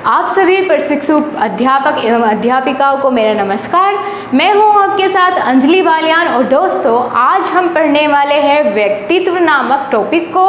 आप सभी प्रशिक्षु अध्यापक एवं अध्यापिकाओं को मेरा नमस्कार। मैं हूं आपके साथ अंजलि बालियान और दोस्तों आज हम पढ़ने वाले हैं व्यक्तित्व नामक टॉपिक को।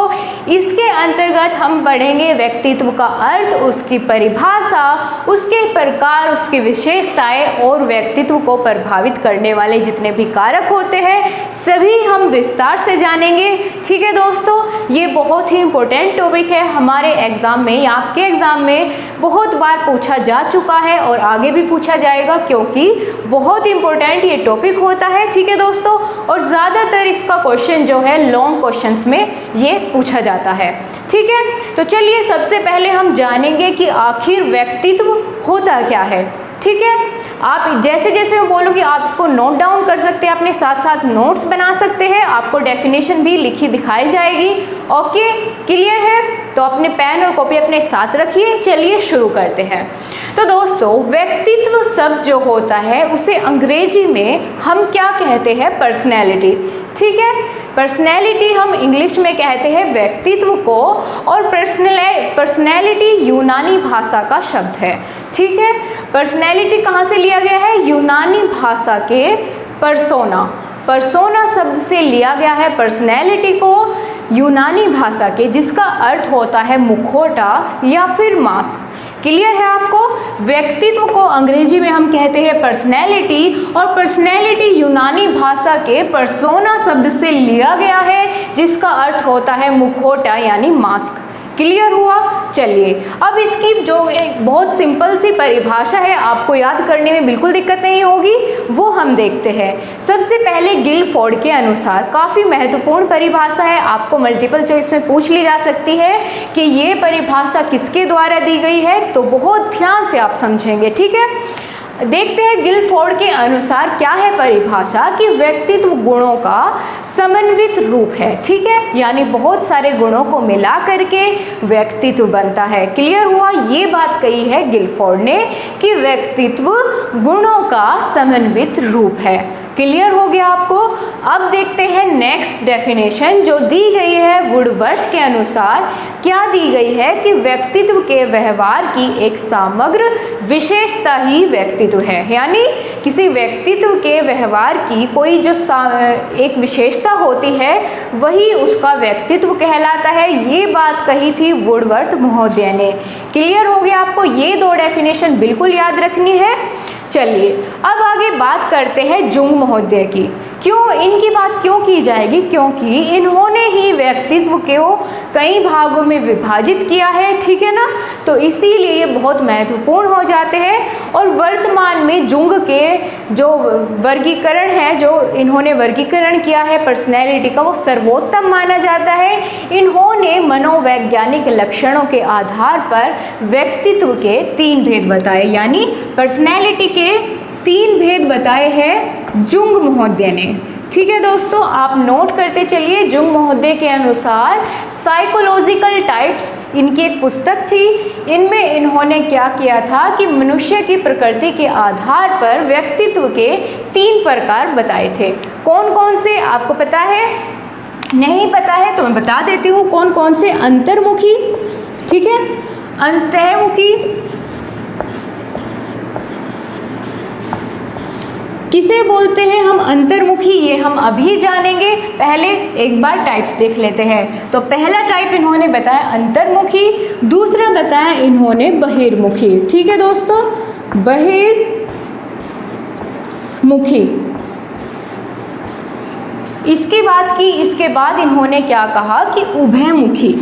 इसके अंतर्गत हम पढ़ेंगे व्यक्तित्व का अर्थ, उसकी परिभाषा, उसके प्रकार, उसकी विशेषताएं और व्यक्तित्व को प्रभावित करने वाले जितने भी कारक होते हैं सभी हम विस्तार से जानेंगे। ठीक है दोस्तों, ये बहुत ही इम्पोर्टेंट टॉपिक है, हमारे एग्जाम में या आपके एग्जाम में बहुत बार पूछा जा चुका है और आगे भी पूछा जाएगा क्योंकि बहुत इंपॉर्टेंट ये टॉपिक होता है। ठीक है दोस्तों, और ज़्यादातर इसका क्वेश्चन जो है लॉन्ग क्वेश्चंस में ये पूछा जाता है। ठीक है, तो चलिए सबसे पहले हम जानेंगे कि आखिर व्यक्तित्व होता क्या है। ठीक है, आप जैसे जैसे मैं बोलूँगी आप इसको नोट डाउन कर सकते हैं, अपने साथ साथ नोट्स बना सकते हैं, आपको डेफिनेशन भी लिखी दिखाई जाएगी। ओके, क्लियर है? तो अपने पेन और कॉपी अपने साथ रखिए। चलिए शुरू करते हैं। तो दोस्तों व्यक्तित्व शब्द जो होता है उसे अंग्रेजी में हम क्या कहते हैं? पर्सनैलिटी। ठीक है, पर्सनैलिटी हम इंग्लिश में कहते हैं व्यक्तित्व को, और पर्सनैलिटी यूनानी भाषा का शब्द है। ठीक है, पर्सनैलिटी कहाँ से लिया गया है? यूनानी भाषा के पर्सोना शब्द से लिया गया है पर्सनैलिटी को, यूनानी भाषा के, जिसका अर्थ होता है मुखौटा या फिर मास्क। क्लियर है आपको? व्यक्तित्व को अंग्रेजी में हम कहते हैं पर्सनैलिटी, और पर्सनैलिटी यूनानी भाषा के पर्सोना शब्द से लिया गया है जिसका अर्थ होता है मुखौटा यानी मास्क। क्लियर हुआ? चलिए अब इसकी जो एक बहुत सिंपल सी परिभाषा है, आपको याद करने में बिल्कुल दिक्कत नहीं होगी, वो हम देखते हैं। सबसे पहले गिलफोर्ड के अनुसार काफ़ी महत्वपूर्ण परिभाषा है, आपको मल्टीपल चॉइस में पूछ ली जा सकती है कि ये परिभाषा किसके द्वारा दी गई है, तो बहुत ध्यान से आप समझेंगे। ठीक है, देखते हैं गिलफोर्ड के अनुसार क्या है परिभाषा कि व्यक्तित्व गुणों का समन्वित रूप है। ठीक है, यानी बहुत सारे गुणों को मिला करके व्यक्तित्व बनता है। क्लियर हुआ? ये बात कही है गिलफोर्ड ने कि व्यक्तित्व गुणों का समन्वित रूप है। क्लियर हो गया आपको? अब देखते हैं नेक्स्ट डेफिनेशन जो दी गई है वुडवर्थ के अनुसार। क्या दी गई है कि व्यक्तित्व के व्यवहार की एक समग्र विशेषता ही व्यक्तित्व है, यानी किसी व्यक्तित्व के व्यवहार की कोई जो एक विशेषता होती है वही उसका व्यक्तित्व कहलाता है। ये बात कही थी वुडवर्थ महोदय ने। क्लियर हो गया आपको? ये दो डेफिनेशन बिल्कुल याद रखनी है। चलिए अब आगे बात करते हैं जुंग महोदय की। क्यों इनकी बात क्यों की जाएगी? क्योंकि इन्होंने ही व्यक्तित्व को कई भागों में विभाजित किया है। ठीक है ना, तो इसीलिए ये बहुत महत्वपूर्ण हो जाते हैं। और वर्तमान में जुंग के जो वर्गीकरण है, जो इन्होंने वर्गीकरण किया है पर्सनैलिटी का, वो सर्वोत्तम माना जाता है। इन्होंने मनोवैज्ञानिक लक्षणों के आधार पर व्यक्तित्व के 3 भेद बताए, यानी पर्सनैलिटी के 3 भेद बताए हैं जुंग महोदय ने। ठीक है दोस्तों, आप नोट करते चलिए। जुंग महोदय के अनुसार साइकोलॉजिकल टाइप्स इनकी एक पुस्तक थी। इनमें इन्होंने क्या किया था कि मनुष्य की प्रकृति के आधार पर व्यक्तित्व के 3 प्रकार बताए थे। कौन कौन से आपको पता है? नहीं पता है तो मैं बता देती हूँ कौन कौन से। अंतर्मुखी, ठीक है, अंतःमुखी, किसे बोलते हैं हम? अंतर्मुखी, ये हम अभी जानेंगे। पहले एक बार टाइप्स देख लेते हैं। तो पहला टाइप इन्होंने बताया अंतर्मुखी, दूसरा बताया इन्होंने बहिर्मुखी। ठीक है दोस्तों, बहिर्मुखी। इसकी बात की, इसके बाद इन्होंने क्या कहा कि उभयमुखी।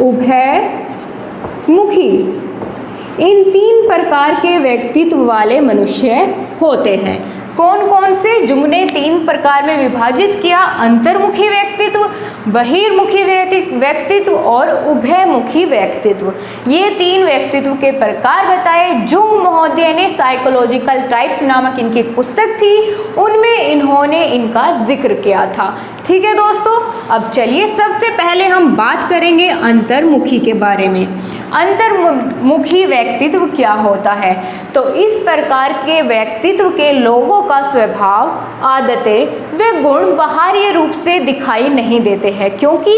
उभयमुखी, इन 3 प्रकार के व्यक्तित्व वाले मनुष्य होते हैं। कौन कौन से? जुंग ने 3 प्रकार में विभाजित किया, अंतर्मुखी व्यक्तित्व, बहिर्मुखी व्यक्तित्व और उभयमुखी व्यक्तित्व। ये 3 व्यक्तित्व के प्रकार बताए जुंग महोदय ने। साइकोलॉजिकल टाइप्स नामक इनकी एक पुस्तक थी, उनमें इन्होंने इनका जिक्र किया था। ठीक है दोस्तों, अब चलिए सबसे पहले हम बात करेंगे अंतर्मुखी के बारे में। अंतर्मुखी व्यक्तित्व क्या होता है? तो इस प्रकार के व्यक्तित्व के लोगों का स्वभाव, आदतें व गुण बाहरी रूप से दिखाई नहीं देते हैं, क्योंकि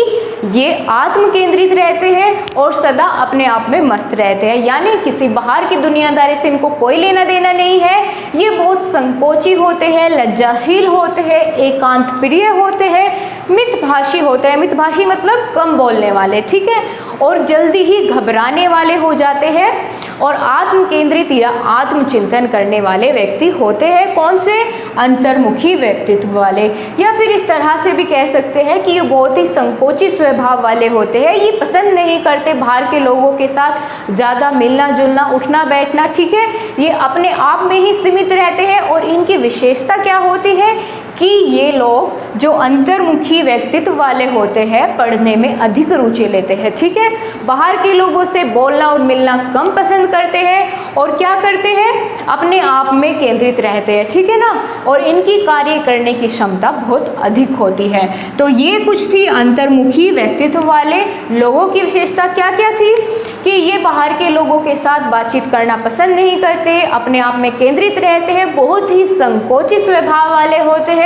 ये आत्म केंद्रित रहते हैं और सदा अपने आप में मस्त रहते हैं, यानी किसी बाहर की दुनियादारी से इनको कोई लेना देना नहीं है। ये बहुत संकोची होते हैं, लज्जाशील होते हैं, एकांत प्रिय होते हैं, मितभाषी होते हैं। मितभाषी मतलब कम बोलने वाले, ठीक है, और जल्दी ही घबराने वाले हो जाते हैं और आत्म केंद्रित या आत्मचिंतन करने वाले व्यक्ति होते हैं। कौन से? अंतर्मुखी व्यक्तित्व वाले, या फिर इस तरह से भी कह सकते हैं कि ये बहुत ही संकोची स्वभाव वाले होते हैं। ये पसंद नहीं करते बाहर के लोगों के साथ ज़्यादा मिलना जुलना, उठना बैठना, ठीक है। ये अपने आप में ही सीमित रहते हैं और इनकी विशेषता क्या होती है कि ये लोग जो अंतर्मुखी व्यक्तित्व वाले होते हैं पढ़ने में अधिक रुचि लेते हैं, ठीक है। बाहर के लोगों से बोलना और मिलना कम पसंद करते हैं और क्या करते हैं, अपने आप में केंद्रित रहते हैं, ठीक है ना। और इनकी कार्य करने की क्षमता बहुत अधिक होती है। तो ये कुछ थी अंतर्मुखी व्यक्तित्व वाले लोगों की विशेषता। क्या क्या थी कि ये बाहर के लोगों के साथ बातचीत करना पसंद नहीं करते, अपने आप में केंद्रित रहते हैं, बहुत ही संकोची स्वभाव वाले होते हैं,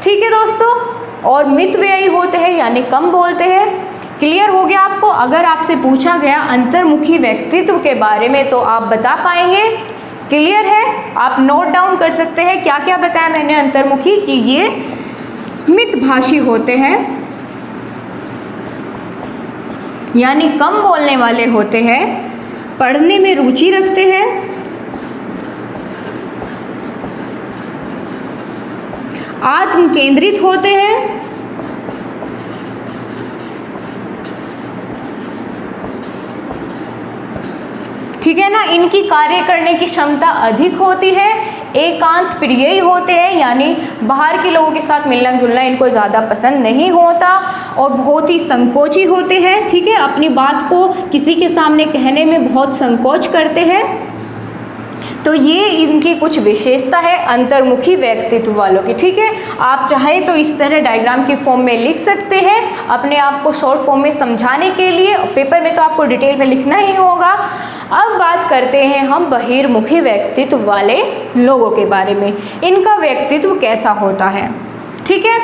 ठीक है दोस्तों, और मितव्ययी होते हैं यानी कम बोलते हैं। क्लियर हो गया आपको? अगर आपसे पूछा गया अंतर्मुखी व्यक्तित्व के बारे में तो आप बता पाएंगे? क्लियर है? आप नोट डाउन कर सकते हैं क्या क्या बताया मैंने अंतर्मुखी, कि ये मितभाषी होते हैं यानी कम बोलने वाले होते हैं, पढ़ने में रुचि रखते हैं, आत्म केंद्रित होते हैं, ठीक है ना। इनकी कार्य करने की क्षमता अधिक होती है, एकांत प्रिय होते हैं यानी बाहर के लोगों के साथ मिलना जुलना इनको ज़्यादा पसंद नहीं होता और बहुत ही संकोची होते हैं, ठीक है। अपनी बात को किसी के सामने कहने में बहुत संकोच करते हैं। तो ये इनकी कुछ विशेषता है अंतर्मुखी व्यक्तित्व वालों की, ठीक है। आप चाहे तो इस तरह डायग्राम की फॉर्म में लिख सकते हैं अपने आप को शॉर्ट फॉर्म में समझाने के लिए। पेपर में तो आपको डिटेल में लिखना ही होगा। अब बात करते हैं हम बहिर्मुखी व्यक्तित्व वाले लोगों के बारे में। इनका व्यक्तित्व कैसा होता है, ठीक है।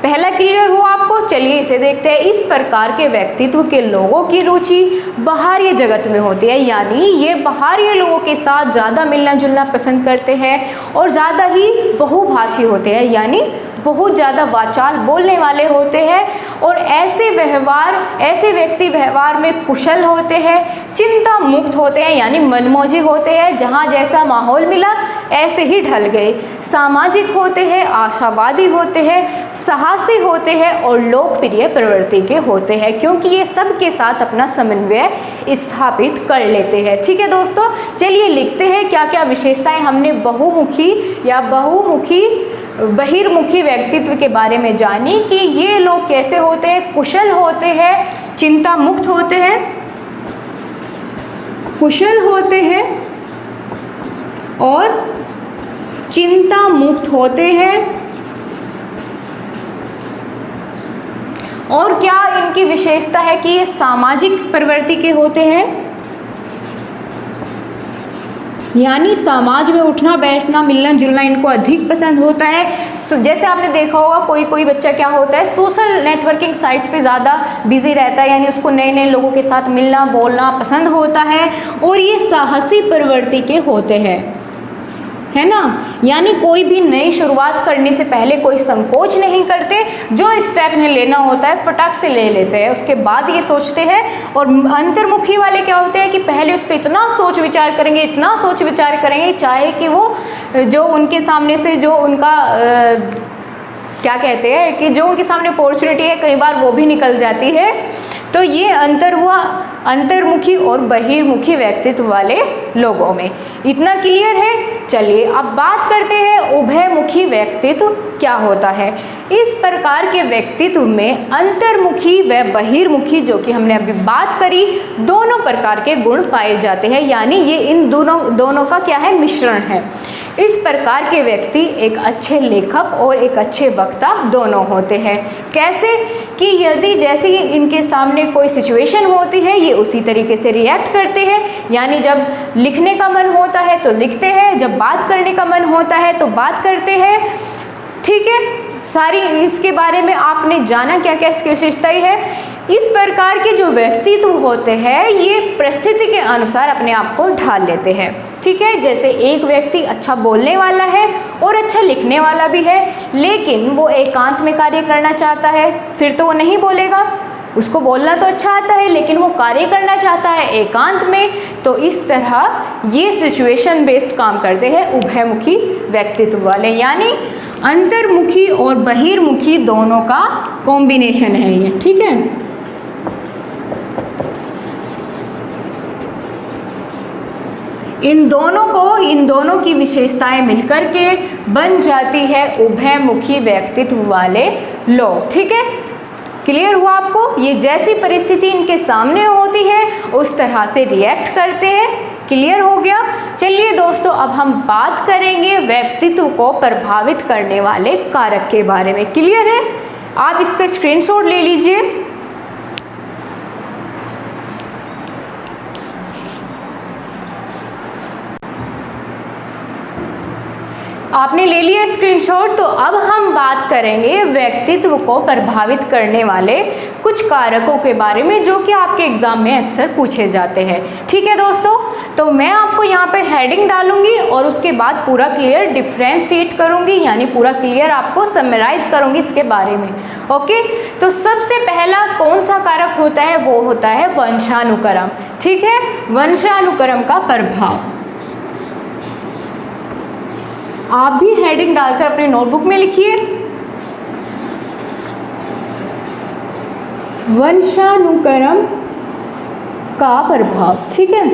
पहला क्लियर हुआ आपको? चलिए इसे देखते हैं। इस प्रकार के व्यक्तित्व के लोगों की रुचि बाहरी जगत में होती है, यानी ये बाहरी लोगों के साथ ज़्यादा मिलना जुलना पसंद करते हैं और ज़्यादा ही बहुभाषी होते हैं, यानी बहुत ज़्यादा वाचाल बोलने वाले होते हैं। और ऐसे व्यक्ति व्यवहार में कुशल होते हैं, चिंता मुक्त होते हैं यानी मनमौजी होते हैं, जहाँ जैसा माहौल मिला ऐसे ही ढल गए, सामाजिक होते हैं, आशावादी होते हैं, साहसी होते हैं और लोकप्रिय प्रवृत्ति के होते हैं, क्योंकि ये सबके साथ अपना समन्वय स्थापित कर लेते हैं, ठीक है दोस्तों। चलिए लिखते हैं क्या क्या विशेषताएं हमने बहुमुखी या बहिर्मुखी व्यक्तित्व के बारे में जानी, कि ये लोग कैसे होते हैं। कुशल होते हैं, चिंता मुक्त होते हैं, कुशल होते हैं और चिंता मुक्त होते हैं। और क्या इनकी विशेषता है कि ये सामाजिक प्रवृत्ति के होते हैं, यानी समाज में उठना बैठना मिलना जुलना इनको अधिक पसंद होता है। जैसे आपने देखा होगा कोई बच्चा क्या होता है, सोशल नेटवर्किंग साइट्स पे ज़्यादा बिजी रहता है, यानी उसको नए नए लोगों के साथ मिलना बोलना पसंद होता है। और ये साहसी प्रवृत्ति के होते हैं, है ना, यानी कोई भी नई शुरुआत करने से पहले कोई संकोच नहीं करते, जो स्टेप इन्हें लेना होता है फटाक से ले लेते हैं, उसके बाद ये सोचते हैं। और अंतर्मुखी वाले क्या होते हैं कि पहले उस पर इतना सोच विचार करेंगे, चाहे कि वो जो उनके सामने से जो उनका क्या कहते हैं कि जो उनके सामने अपॉर्चुनिटी है कई बार वो भी निकल जाती है। तो ये अंतर हुआ अंतर्मुखी और बहिर्मुखी व्यक्तित्व वाले लोगों में। इतना क्लियर है? चलिए अब बात करते हैं उभयमुखी व्यक्तित्व क्या होता है। इस प्रकार के व्यक्तित्व में अंतर्मुखी व बहिर्मुखी, जो कि हमने अभी बात करी, दोनों प्रकार के गुण पाए जाते हैं, यानी ये इन दोनों का क्या है, मिश्रण है। इस प्रकार के व्यक्ति एक अच्छे लेखक और एक अच्छे वक्ता दोनों होते हैं। कैसे कि यदि जैसे ही इनके सामने कोई सिचुएशन होती है ये उसी तरीके से रिएक्ट करते हैं, यानी जब लिखने का मन होता है तो लिखते हैं, जब बात करने का मन होता है तो बात करते हैं। ठीक है, सारी इसके बारे में आपने जाना क्या क्या इसकी विशेषताएं है। इस प्रकार के जो व्यक्तित्व होते हैं ये परिस्थिति के अनुसार अपने आप को ढाल लेते हैं। ठीक है, जैसे एक व्यक्ति अच्छा बोलने वाला है और अच्छा लिखने वाला भी है, लेकिन वो एकांत में कार्य करना चाहता है, फिर तो वो नहीं बोलेगा। उसको बोलना तो अच्छा आता है लेकिन वो कार्य करना चाहता है एकांत में। तो इस तरह ये सिचुएशन बेस्ड काम करते हैं उभयमुखी व्यक्तित्व वाले, यानी अंतर्मुखी और बहिर्मुखी दोनों का कॉम्बिनेशन है ये। ठीक है, इन दोनों की विशेषताएं मिलकर के बन जाती है उभयमुखी व्यक्तित्व वाले लोग। ठीक है, क्लियर हुआ आपको। ये जैसी परिस्थिति इनके सामने होती है उस तरह से रिएक्ट करते हैं। क्लियर हो गया। चलिए दोस्तों, अब हम बात करेंगे व्यक्तित्व को प्रभावित करने वाले कारक के बारे में। क्लियर है, आप इसका स्क्रीनशॉट ले लीजिए। आपने ले लिया स्क्रीनशॉट। तो अब हम बात करेंगे व्यक्तित्व को प्रभावित करने वाले कुछ कारकों के बारे में जो कि आपके एग्जाम में अक्सर पूछे जाते हैं। ठीक है दोस्तों, तो मैं आपको यहाँ पे हेडिंग डालूंगी और उसके बाद पूरा क्लियर डिफ्रेंशिएट करूंगी, यानी पूरा क्लियर आपको समराइज करूंगी इसके बारे में। ओके, तो सबसे पहला कौन सा कारक होता है, वो होता है वंशानुक्रम। ठीक है, वंशानुक्रम का प्रभाव। आप भी हेडिंग डालकर अपने नोटबुक में लिखिए, वंशानुक्रम का प्रभाव। ठीक है,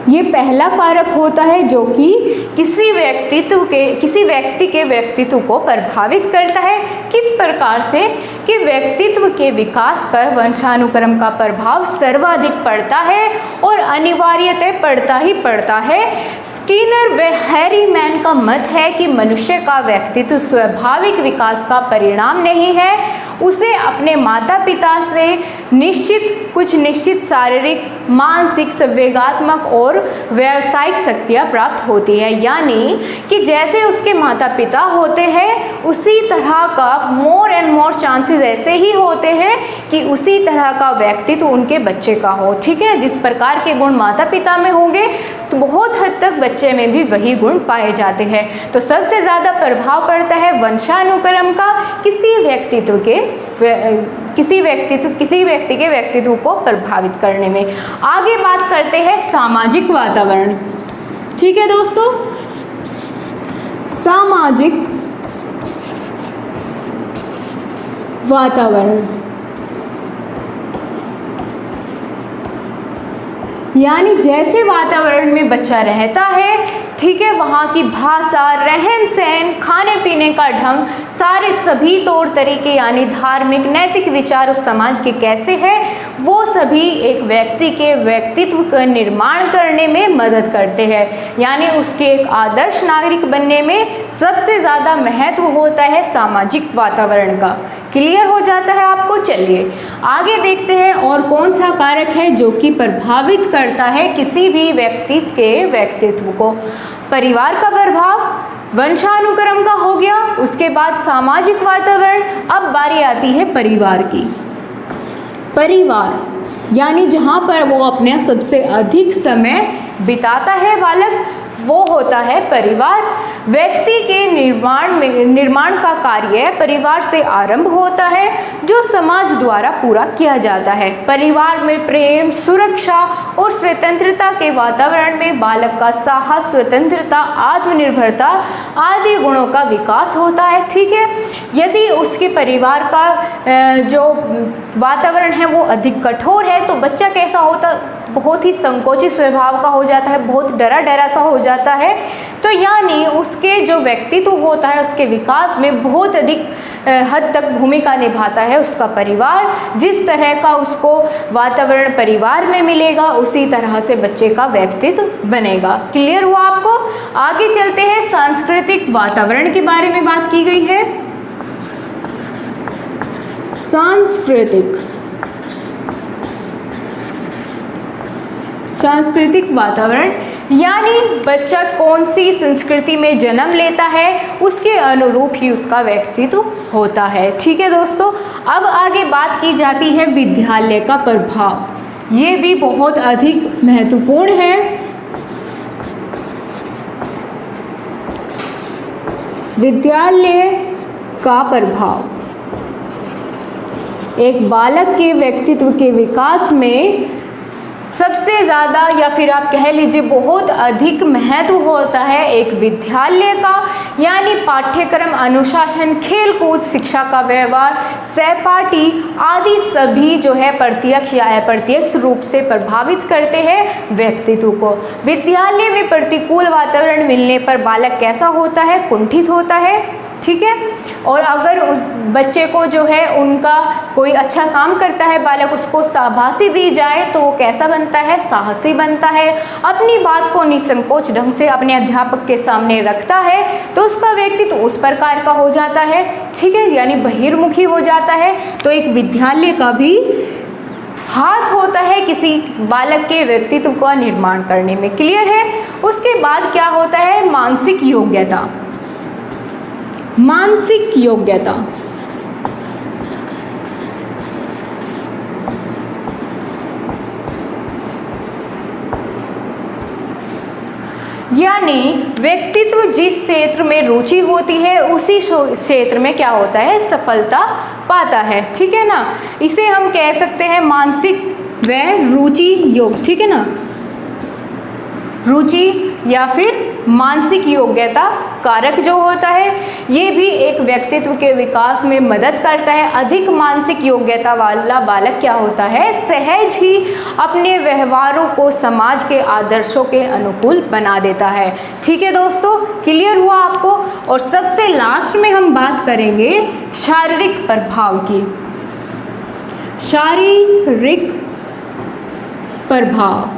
ये पहला कारक होता है जो कि किसी व्यक्ति के व्यक्तित्व को प्रभावित करता है। किस प्रकार से कि व्यक्तित्व के विकास पर वंशानुक्रम का प्रभाव सर्वाधिक पड़ता है और अनिवार्यतः पड़ता ही पड़ता है। स्किनर व हैरीमैन का मत है कि मनुष्य का व्यक्तित्व स्वाभाविक विकास का परिणाम नहीं है, उसे अपने माता पिता से कुछ निश्चित शारीरिक, मानसिक, संवेगात्मक और व्यावसायिक शक्तियाँ प्राप्त होती है। यानी कि जैसे उसके माता पिता होते हैं उसी तरह का मोर एंड मोर चांसेस ऐसे ही होते हैं कि उसी तरह का व्यक्तित्व उनके बच्चे का हो। ठीक है, जिस प्रकार के गुण माता पिता में होंगे तो बहुत हद तक बच्चे में भी वही गुण पाए जाते हैं। तो सबसे ज़्यादा प्रभाव पड़ता है वंशानुक्रम का किसी व्यक्ति के व्यक्तित्व को प्रभावित करने में। आगे बात करते हैं सामाजिक वातावरण। ठीक है दोस्तों, सामाजिक वातावरण यानी जैसे वातावरण में बच्चा रहता है, ठीक है, वहाँ की भाषा, रहन सहन, खाने पीने का ढंग, सारे सभी तौर तरीके यानी धार्मिक, नैतिक विचार उस समाज के कैसे हैं, वो सभी एक व्यक्ति के व्यक्तित्व का निर्माण करने में मदद करते हैं। यानी उसके एक आदर्श नागरिक बनने में सबसे ज़्यादा महत्व होता है सामाजिक वातावरण का। क्लियर हो जाता है आपको। चलिए आगे देखते हैं और कौन सा कारक है जो कि प्रभावित करता है किसी भी व्यक्ति के व्यक्तित्व को। परिवार का प्रभाव वंशानुक्रम का हो गया, उसके बाद सामाजिक वातावरण। अब बारी आती है परिवार की। परिवार यानी जहाँ पर वो अपने सबसे अधिक समय बिताता है बालक, वो होता है परिवार। व्यक्ति के निर्माण का कार्य परिवार से आरंभ होता है जो समाज द्वारा पूरा किया जाता है। परिवार में प्रेम, सुरक्षा और स्वतंत्रता के वातावरण में बालक का साहस, स्वतंत्रता, आत्मनिर्भरता आदि गुणों का विकास होता है। ठीक है, यदि उसके परिवार का जो वातावरण है वो अधिक कठोर है तो बच्चा कैसा होता, बहुत ही संकोचित स्वभाव का हो जाता है, बहुत डरा डरा सा हो जाता है। तो यानी उसके जो व्यक्तित्व होता है उसके विकास में बहुत अधिक हद तक भूमिका निभाता है उसका परिवार। जिस तरह का उसको वातावरण परिवार में मिलेगा उसी तरह से बच्चे का व्यक्तित्व बनेगा। क्लियर हुआ आपको? आगे चलते हैं, सांस्कृतिक वातावरण के बारे में बात की गई है। सांस्कृतिक वातावरण यानी बच्चा कौन सी संस्कृति में जन्म लेता है उसके अनुरूप ही उसका व्यक्तित्व होता है। ठीक है दोस्तों, अब आगे बात की जाती है विद्यालय का प्रभाव। ये भी बहुत अधिक महत्वपूर्ण है। विद्यालय का प्रभाव एक बालक के व्यक्तित्व के विकास में सबसे ज़्यादा या फिर आप कह लीजिए बहुत अधिक महत्व होता है एक विद्यालय का, यानी पाठ्यक्रम, अनुशासन, खेलकूद, शिक्षा का व्यवहार, सहपाठी आदि सभी जो है प्रत्यक्ष या अप्रत्यक्ष रूप से प्रभावित करते हैं व्यक्तित्व को। विद्यालय में प्रतिकूल वातावरण मिलने पर बालक कैसा होता है? कुंठित होता है। ठीक है, और अगर उस बच्चे को जो है उनका कोई अच्छा काम करता है बालक, उसको शाबाशी दी जाए तो वो कैसा बनता है? साहसी बनता है। अपनी बात को निसंकोच ढंग से अपने अध्यापक के सामने रखता है तो उसका व्यक्तित्व उस प्रकार का हो जाता है। ठीक है, यानी बहिर्मुखी हो जाता है। तो एक विद्यालय का भी हाथ होता है किसी बालक के व्यक्तित्व का निर्माण करने में। क्लियर है? उसके बाद क्या होता है? मानसिक योग्यता। मानसिक योग्यता यानी व्यक्तित्व जिस क्षेत्र में रुचि होती है उसी क्षेत्र में क्या होता है? सफलता पाता है। ठीक है ना, इसे हम कह सकते हैं मानसिक व रुचि योग। ठीक है ना, रुचि या फिर मानसिक योग्यता कारक जो होता है ये भी एक व्यक्तित्व के विकास में मदद करता है। अधिक मानसिक योग्यता वाला बालक क्या होता है? सहज ही अपने व्यवहारों को समाज के आदर्शों के अनुकूल बना देता है। ठीक है दोस्तों, क्लियर हुआ आपको? और सबसे लास्ट में हम बात करेंगे शारीरिक प्रभाव की। शारीरिक प्रभाव,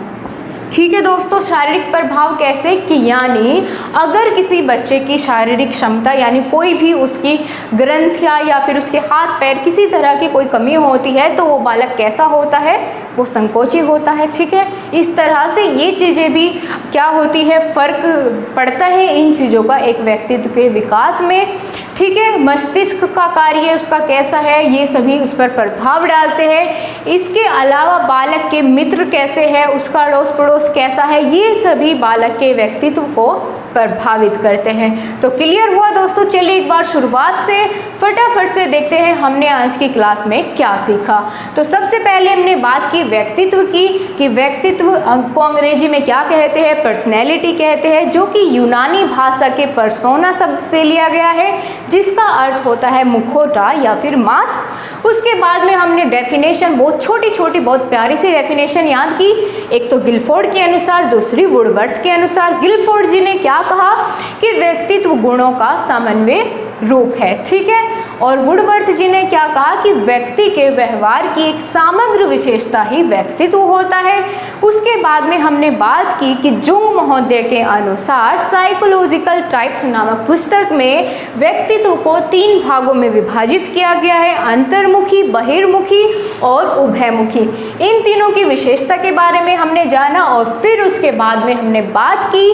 ठीक है दोस्तों, शारीरिक प्रभाव कैसे कि यानी अगर किसी बच्चे की शारीरिक क्षमता यानी कोई भी उसकी ग्रंथियां या फिर उसके हाथ पैर किसी तरह की कोई कमी होती है तो वो बालक कैसा होता है? वो संकोची होता है। ठीक है, इस तरह से ये चीज़ें भी क्या होती है? फर्क पड़ता है इन चीज़ों का एक व्यक्तित्व के विकास में। ठीक है, मस्तिष्क का कार्य उसका कैसा है ये सभी उस पर प्रभाव डालते हैं। इसके अलावा बालक के मित्र कैसे है, उसका अड़ोस पड़ोस कैसा है, ये सभी बालक के व्यक्तित्व को प्रभावित करते हैं। तो क्लियर हुआ दोस्तों? चलिए एक बार शुरुआत से फटाफट से देखते हैं हमने आज की क्लास में क्या सीखा। तो सबसे पहले हमने बात की व्यक्तित्व की कि व्यक्तित्व को अंग्रेजी में क्या कहते हैं? पर्सनैलिटी कहते हैं, जो कि यूनानी भाषा के पर्सोना शब्द से लिया गया है जिसका अर्थ होता है मुखौटा या फिर मास्क। उसके बाद में हमने डेफिनेशन बहुत छोटी छोटी बहुत प्यारी सी डेफिनेशन याद की। एक तो गिलफोर्ड के अनुसार, दूसरी वुडवर्थ के अनुसार। गिलफोर्ड जी ने क्या कहा कि व्यक्तित्व गुणों का समन्वय रूप है। ठीक है, और वुडवर्थ जी ने क्या कहा कि व्यक्ति के व्यवहार की एक समग्र विशेषता ही व्यक्तित्व होता है। उसके बाद में हमने बात की कि जुंग महोदय के अनुसार साइकोलॉजिकल टाइप्स नामक पुस्तक में व्यक्तित्व को 3 भागों में विभाजित किया गया है: अंतर्मुखी, बहिर्मुखी और उभयमुखी। इन तीनों की विशेषता के बारे में हमने जाना और फिर उसके बाद में हमने बात की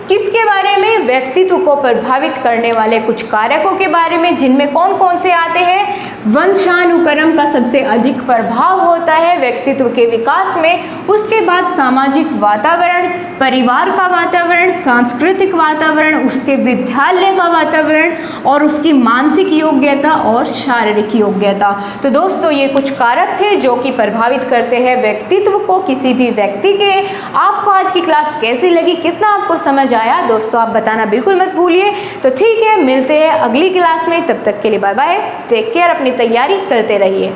किसके बारे में? व्यक्तित्व को प्रभावित करने वाले कुछ कारकों के बारे में, जिनमें कौन कौन से आते हैं? वंशानुक्रम का सबसे अधिक प्रभाव होता है व्यक्तित्व के विकास में। उसके बाद सामाजिक वातावरण, परिवार का वातावरण, सांस्कृतिक वातावरण, उसके विद्यालय का वातावरण और उसकी मानसिक योग्यता और शारीरिक योग्यता। तो दोस्तों ये कुछ कारक थे जो कि प्रभावित करते हैं व्यक्तित्व को किसी भी व्यक्ति के। आपको आज की क्लास कैसी लगी, कितना आपको समझ आया दोस्तों, आप बताना बिल्कुल मत भूलिए। तो ठीक है, मिलते हैं अगली क्लास में, तब तक के लिए बाय बाय, टेक केयर, अपनी तैयारी करते रहिए।